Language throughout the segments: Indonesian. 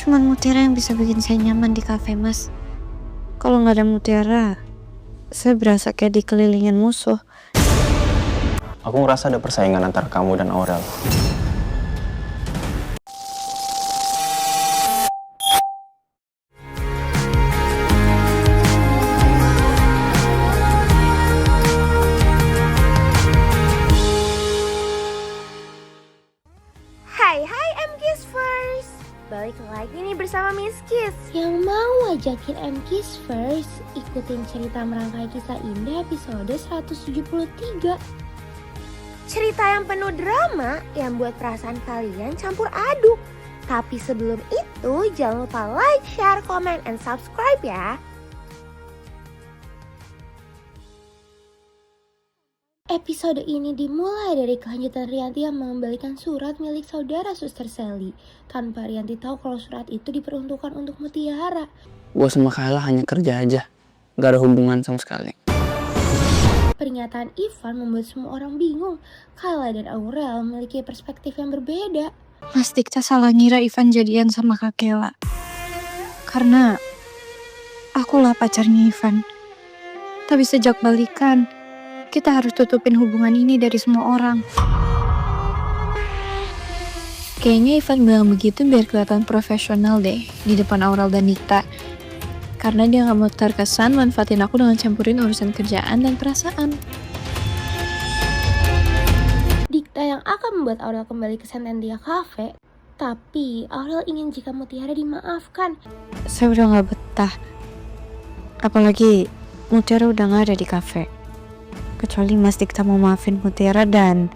cuman Mutiara yang bisa bikin saya nyaman di kafe, Mas. Kalau nggak ada Mutiara, saya berasa kayak dikelilingin musuh. Aku ngerasa ada persaingan antara kamu dan Aurel. Hai MKiss First, balik lagi nih bersama Miss Kiss yang mau ajakin MKiss First ikutin cerita merangkai kisah indah episode 173. Cerita yang penuh drama yang buat perasaan kalian campur aduk. Tapi sebelum itu jangan lupa like, share, comment, and subscribe ya. Episode ini dimulai dari kelanjutan Rianti yang mengembalikan surat milik saudara Suster Sally. Tanpa Rianti tahu kalau surat itu diperuntukkan untuk Mutiara. Gue sama Kayla hanya kerja aja, gak ada hubungan sama sekali. Pernyataan Ivan membuat semua orang bingung. Kayla dan Aurel memiliki perspektif yang berbeda. Mas Dikta salah ngira Ivan jadian sama Kak Kayla. Karena akulah pacarnya Ivan. Tapi sejak balikan, kita harus tutupin hubungan ini dari semua orang. Kayaknya Ivan bilang begitu biar kelihatan profesional deh di depan Aurel dan Dikta. Karena dia gak mau terkesan manfaatin aku dengan campurin urusan kerjaan dan perasaan. Dikta yang akan membuat Aurel kembali ke Sententia Cafe. Tapi Aurel ingin jika Mutiara dimaafkan. Saya udah gak betah. Apalagi Mutiara udah gak ada di kafe. Kecuali Mas Dikta mau maafin Mutiara dan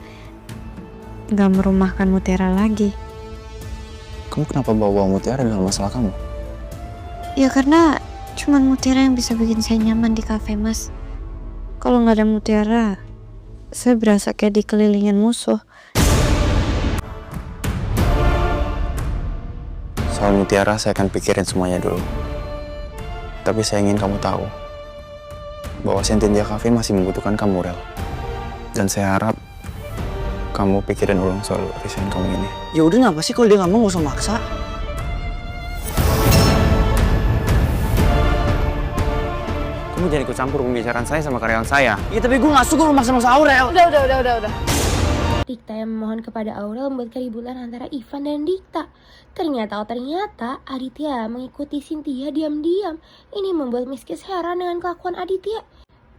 gak merumahkan Mutiara lagi. Kamu kenapa bawa Mutiara dalam masalah kamu? Ya karena cuman Mutiara yang bisa bikin saya nyaman di kafe, Mas. Kalau nggak ada Mutiara, saya berasa kayak dikelilingin musuh. Soal Mutiara saya akan pikirin semuanya dulu. Tapi saya ingin kamu tahu bahwa Sententia Cafe masih membutuhkan kamu, Rel. Dan saya harap kamu pikirin ulang soal resign kamu ini. Ya udah, kenapa sih kalau dia nggak mau, gak usah maksa. Kamu jangan ikut campur pembicaraan saya sama karyawan saya. Ya tapi gue gak suka lu maksa-maksa Aurel. Udah. Dikta yang memohon kepada Aurel membuat keributan antara Ivan dan Dikta. Ternyata Aditya mengikuti Cynthia diam-diam. Ini membuat Miss Kiss heran dengan kelakuan Aditya.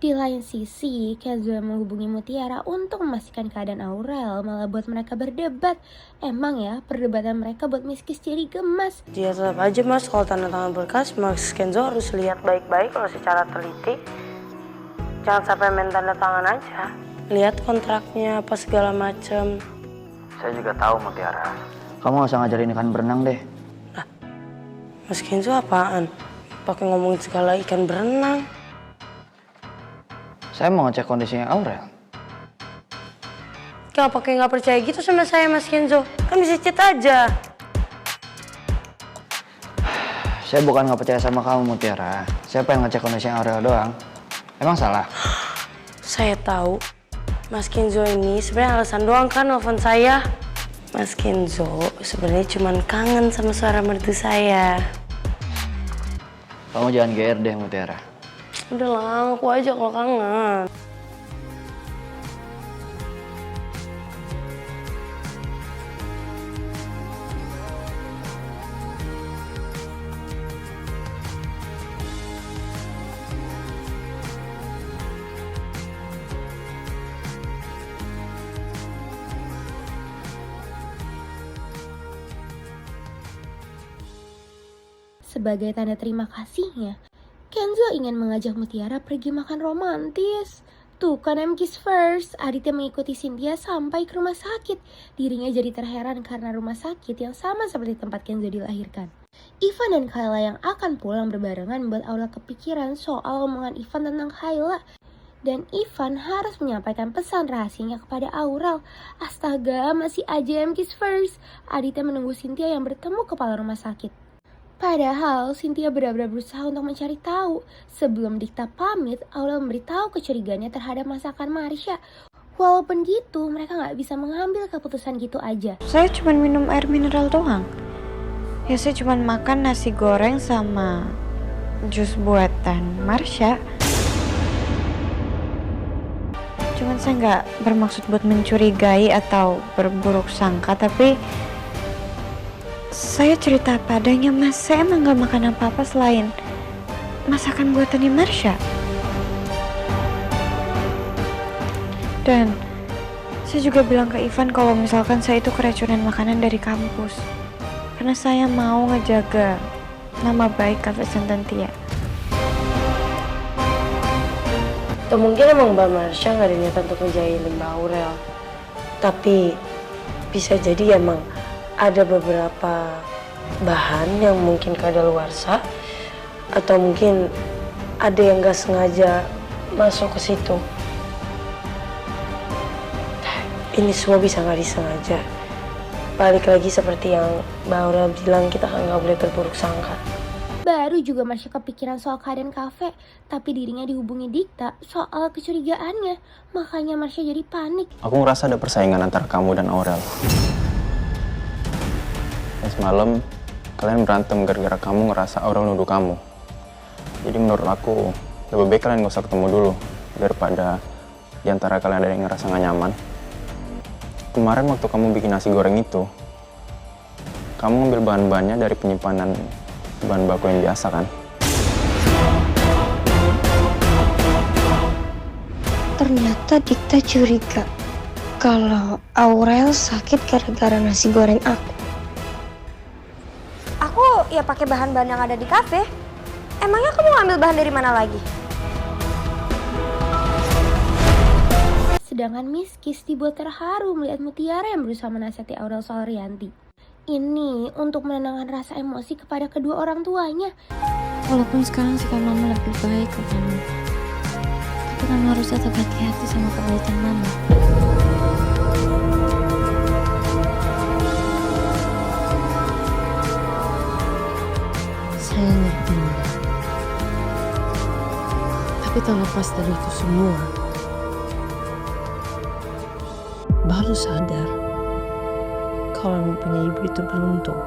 Di lain sisi, Kenzo yang menghubungi Mutiara untuk memastikan keadaan Aurel malah buat mereka berdebat. Emang ya, perdebatan mereka buat Miss Kiss jadi gemas. Ya tetap aja mas, kalau tanda tangan berkas, Mas Kenzo harus lihat baik-baik kalau secara teliti. Jangan sampai main tanda tangan aja. Lihat kontraknya, apa segala macem. Saya juga tahu, Mutiara. Kamu gak usah ngajarin ikan berenang deh. Lah, Mas Kenzo apaan? Pakai ngomongin segala ikan berenang. Saya mau ngecek kondisinya Aurel. Gak pakai nggak percaya gitu sama saya Mas Kenzo. Kan bisa chat aja. Saya bukan gak percaya sama kamu, Mutiara. Saya pengen ngecek kondisinya Aurel doang. Emang salah? Saya tahu. Mas Kenzo ini sebenarnya alasan doang kan nelfon saya. Mas Kenzo sebenarnya cuma kangen sama suara merdu saya. Kamu jangan GR deh, Mutiara. Udah lah, aku aja kalau kangen. Sebagai tanda terima kasihnya, Kenzo ingin mengajak Mutiara pergi makan romantis. Tuh kan MKiss First, Aditya mengikuti Cynthia sampai ke rumah sakit. Dirinya jadi terheran karena rumah sakit yang sama seperti tempat Kenzo dilahirkan. Ivan dan Kayla yang akan pulang berbarengan membuat Aurel kepikiran soal omongan Ivan tentang Kayla. Dan Ivan harus menyampaikan pesan rahasianya kepada Aurel. Astaga, masih aja MKiss First. Aditya menunggu Cynthia yang bertemu kepala rumah sakit. Padahal Cynthia benar-benar berusaha untuk mencari tahu. Sebelum Dikta pamit, Aurel memberitahu kecurigaannya terhadap masakan Marsha. Walaupun gitu, mereka gak bisa mengambil keputusan gitu aja. Saya cuma minum air mineral doang. Ya saya cuma makan nasi goreng sama jus buatan Marsha. Cuman saya nggak bermaksud buat mencurigai atau berburuk sangka, tapi saya cerita apa adanya, Mas. Saya emang nggak makan apa-apa selain masakan buatannya Marsha. Dan saya juga bilang ke Ivan kalau misalkan saya itu keracunan makanan dari kampus. Karena saya mau ngejaga nama baik Cafe Santantia. Atau mungkin emang Mbak Marsha nggak ada niatan untuk ngejailin Mbak Aurel. Tapi bisa jadi emang ada beberapa bahan yang mungkin kadaluarsa. Atau mungkin ada yang nggak sengaja masuk ke situ. Ini semua bisa nggak disengaja. Balik lagi seperti yang Mbak Aurel bilang, kita kan nggak boleh berburuk sangka. Baru juga Marsha kepikiran soal keadaan kafe, tapi dirinya dihubungi Dikta soal kecurigaannya. Makanya Marsha jadi panik. Aku ngerasa ada persaingan antara kamu dan Aurel. Dan semalam kalian berantem gara-gara kamu ngerasa Aurel nuduh kamu. Jadi menurut aku lebih baik kalian gak usah ketemu dulu daripada diantara kalian ada yang ngerasa gak nyaman. Kemarin waktu kamu bikin nasi goreng itu, kamu ngambil bahan-bahannya dari penyimpanan bahan baku yang biasa kan? Ternyata Dikta curiga kalau Aurel sakit gara-gara nasi goreng aku. Aku ya pakai bahan-bahan yang ada di kafe. Emangnya kamu ngambil bahan dari mana lagi? Sedangkan Miss Kiss dibuat terharu melihat Mutiara yang berusaha menasihati Aurel soal Rianti. Ini untuk menenangkan rasa emosi kepada kedua orang tuanya. Walaupun sekarang sikap mama lebih baik ke kamu, tapi kamu harus tetap hati-hati sama kebaikan mama. Saya ngerti, tapi terlepas dari itu semua, baru sadar kalau mempunyai ibu itu beruntung.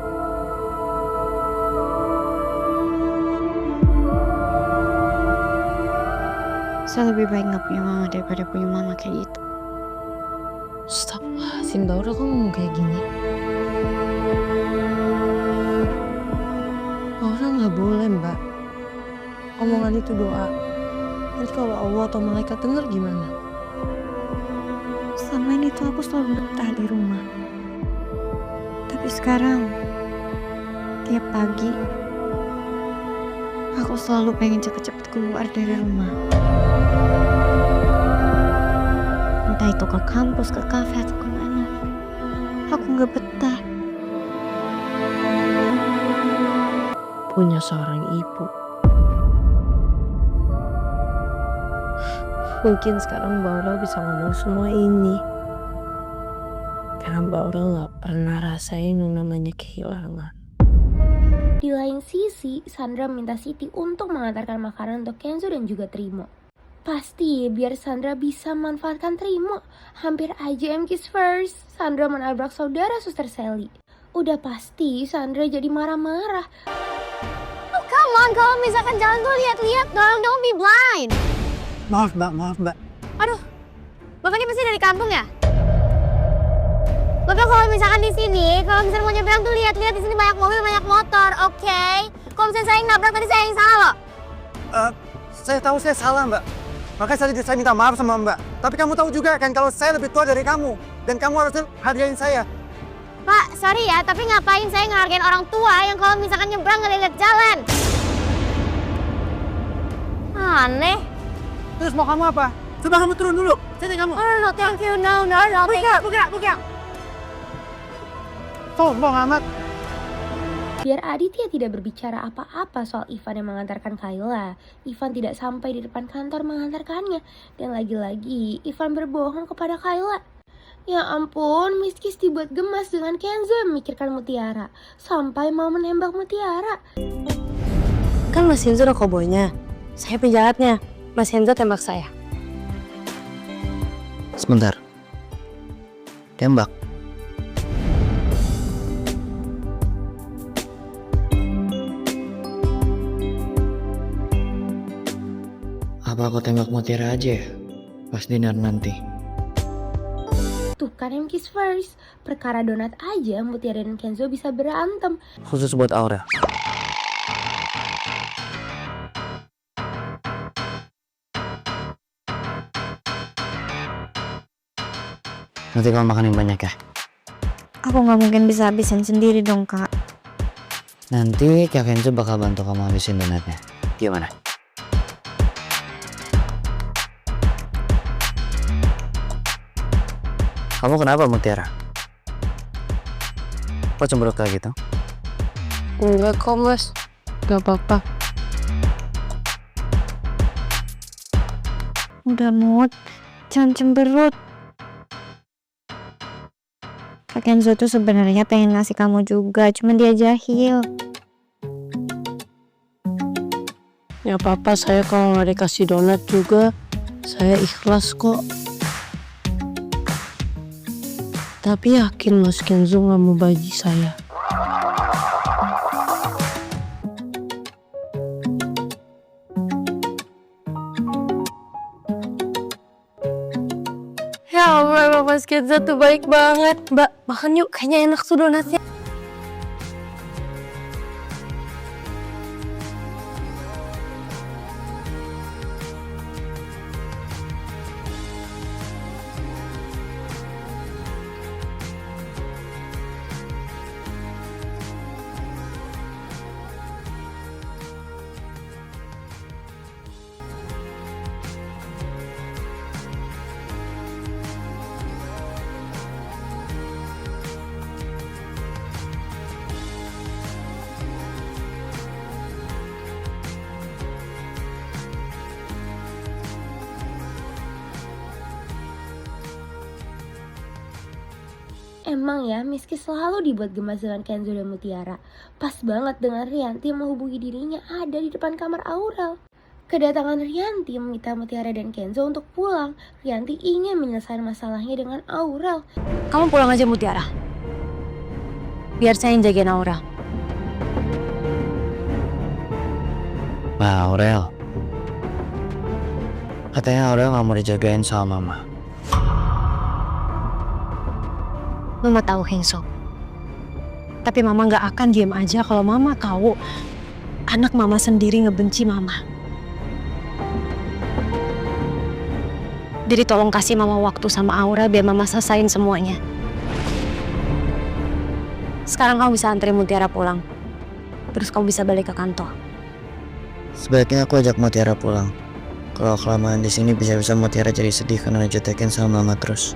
Saya lebih baik nggak punya mama daripada punya mama kayak gitu. Astagfirullahaladzim, Mbak Aurel kok ngomong kayak gini? Mbak Aurel nggak boleh, Mbak. Omongan itu doa. Nanti kalau Allah atau malaikat dengar gimana? Selama ini tuh aku selalu betah di rumah. Tapi sekarang, tiap pagi, aku selalu pengen cepet-cepet keluar dari rumah. Entah itu ke kampus, ke kafe, atau kemana. Aku nggak betah. Punya seorang ibu. Mungkin sekarang Mbak Aurel bisa ngomong semua ini karena Mbak Aurel gak pernah rasain yang namanya kehilangan. Di lain sisi, Sandra minta Siti untuk mengantarkan makanan untuk Kenzo dan juga Trimo. Pasti biar Sandra bisa memanfaatkan Trimo. Hampir aja MK's first, Sandra menabrak saudara suster Sally. Udah pasti Sandra jadi marah-marah. Oh come on, kalau misalkan jalan tuh lihat-lihat dong, don't be blind. Maaf mbak. Aduh, Bapak ini pasti dari kampung ya? Bapak kalau misalkan di sini, kalau misalnya mau nyebrang tuh lihat-lihat di sini banyak mobil, banyak motor, oke? Kalau misalnya saya yang nabrak tadi saya yang salah loh. Saya tahu saya salah mbak. Makanya saya minta maaf sama mbak. Tapi kamu tahu juga kan kalau saya lebih tua dari kamu. Dan kamu harus hargain saya. Pak, sorry ya, tapi ngapain saya ngehargain orang tua yang kalau misalkan nyebrang nggak lihat jalan? Aneh. Terus mau kamu apa? Coba kamu turun dulu. Sini kamu. No, thank you, no, Buka. Sombong amat. Biar Aditya tidak berbicara apa-apa soal Ivan yang mengantarkan Kayla, Ivan tidak sampai di depan kantor mengantarkannya. Dan lagi-lagi, Ivan berbohong kepada Kayla. Ya ampun, Miss Kiss dibuat gemas dengan Kenzo yang memikirkan Mutiara. Sampai mau menembak Mutiara. Kan Mas Enzo udah koboynya, saya penjahatnya. Mas Enzo tembak saya. Sebentar. Tembak. Apa aku tembak Mutiara aja ya? Pas dinner nanti. Tuh kan MK's first. Perkara donat aja Mutiara dan Kenzo bisa berantem. Khusus buat Aurel. Nanti kamu makan yang banyak ya. Aku nggak mungkin bisa habisin sendiri dong, Kak. Nanti Kak Kenzo bakal bantu kamu habisin donatnya. Gimana? Kamu kenapa Mutiara? Kok cemberut kayak gitu? Enggak kok mas, gak apa-apa. Udah Mut, jangan cemberut. Kak Kenzo tuh sebenarnya pengen ngasih kamu juga, cuman dia jahil. Ya apa-apa, saya kalau nggak dikasih donat juga, saya ikhlas kok. Tapi yakin Mas Kenzo nggak mau bagi saya. Ya Allah, emang Mas Kenzo tuh baik banget. Mbak, makan yuk, kayaknya enak tuh donatnya. Emang ya, Miski selalu dibuat gemas dengan Kenzo dan Mutiara. Pas banget dengan Rianti yang menghubungi dirinya ada di depan kamar Aurel. Kedatangan Rianti meminta Mutiara dan Kenzo untuk pulang. Rianti ingin menyelesaikan masalahnya dengan Aurel. Kamu pulang aja Mutiara. Biar saya yang jagain Aurel. Mbak Aurel. Katanya Aurel gak mau dijagain sama mama. Mama tahu Kenzo. Tapi mama gak akan diam aja kalau mama tahu anak mama sendiri ngebenci mama. Jadi tolong kasih mama waktu sama Aura biar mama selesain semuanya. Sekarang kamu bisa anterin Mutiara pulang. Terus kamu bisa balik ke kantor. Sebaiknya aku ajak Mutiara pulang. Kalau kelamaan di sini bisa-bisa Mutiara jadi sedih karena dijutekin sama mama terus.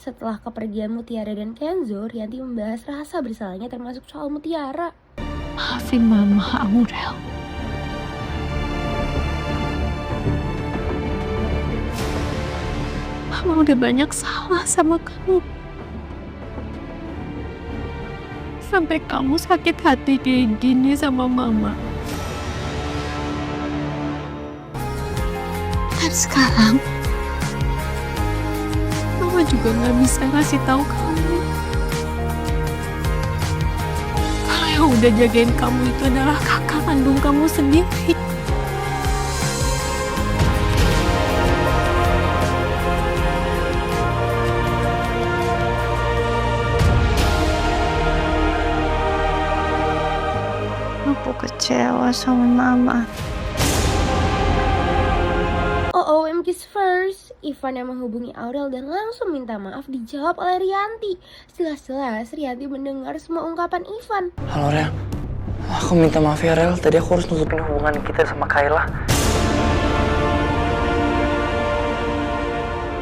Setelah kepergian Mutiara dan Kenzo, Rianti membahas rasa bersalahnya termasuk soal Mutiara. Maafin mama Aurel. Mama udah banyak salah sama kamu. Sampai kamu sakit hati kayak gini sama mama. Dan sekarang Mama juga gak bisa ngasih tahu kamu kalau yang udah jagain kamu itu adalah kakak kandung kamu sendiri. Aku kecewa sama mama. OMG's first, Ivan yang menghubungi Aurel dan langsung minta maaf dijawab oleh Rianti. Jelas-jelas Rianti mendengar semua ungkapan Ivan. Halo Rel, aku minta maaf ya Rel, tadi aku harus nutupin hubungan kita sama Kayla.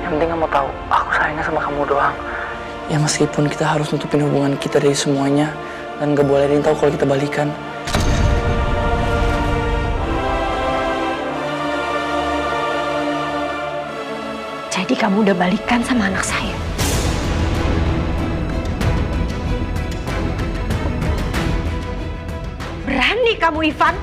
Yang penting kamu tahu, aku sayangnya sama kamu doang. Ya meskipun kita harus nutupin hubungan kita dari semuanya dan gak boleh ada yang tahu kalau kita balikan. Jadi kamu udah balikan sama anak saya. Berani kamu Ivan?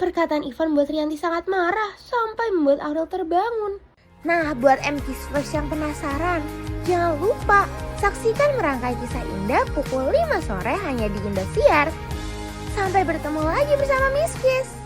Perkataan Ivan buat Rianti sangat marah sampai membuat Aurel terbangun. Nah, buat MK's First yang penasaran, jangan lupa saksikan merangkai kisah indah pukul 5 sore hanya di Indosiar. Sampai bertemu lagi bersama Miss Kiss.